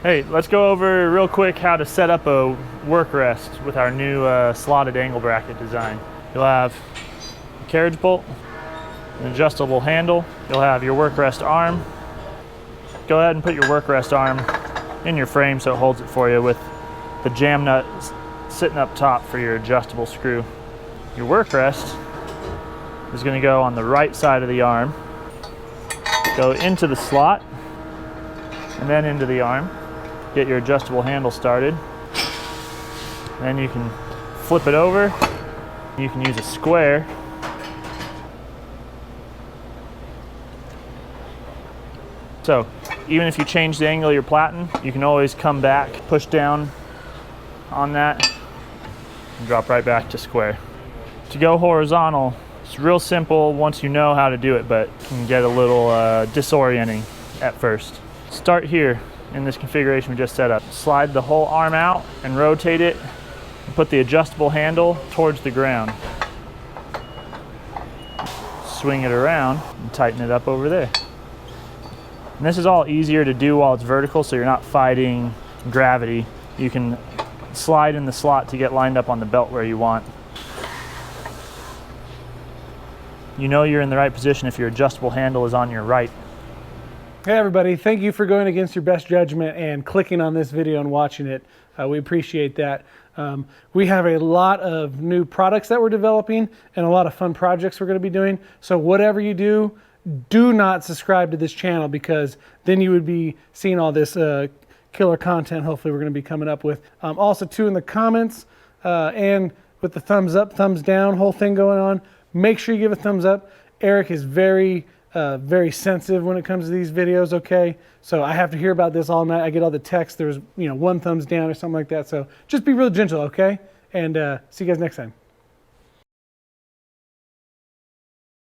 Hey, let's go over real quick how to set up a work rest with our new slotted angle bracket design. You'll have a carriage bolt, an adjustable handle. You'll have your work rest arm. Go ahead and put your work rest arm in your frame so it holds it for you, with the jam nut sitting up top for your adjustable screw. Your work rest is going to go on the right side of the arm, go into the slot, and then into the arm. Get your adjustable handle started. Then you can flip it over. You can use a square so even if you change the angle of your platen, you can always come back, push down on that, and drop right back to square. To go horizontal, it's real simple once you know how to do it, but it can get a little disorienting at first. Start here in this configuration we just set up. Slide the whole arm out and rotate it, and put the adjustable handle towards the ground. Swing it around and tighten it up over there. And this is all easier to do while it's vertical, so you're not fighting gravity. You can slide in the slot to get lined up on the belt where you want. You know you're in the right position if your adjustable handle is on your right. Hey everybody, thank you for going against your best judgment and clicking on this video and watching it. We appreciate that. We have a lot of new products that we're developing and a lot of fun projects we're going to be doing. So whatever you do, do not subscribe to this channel, because then you would be seeing all this killer content hopefully we're going to be coming up with. Also too, in the comments and with the thumbs up, thumbs down whole thing going on, make sure you give a thumbs up. Eric is very sensitive when it comes to these videos, okay? So I have to hear about this all night. I get all the texts, there's 1 thumbs down or something like that. So just be real gentle, okay? And see you guys next time.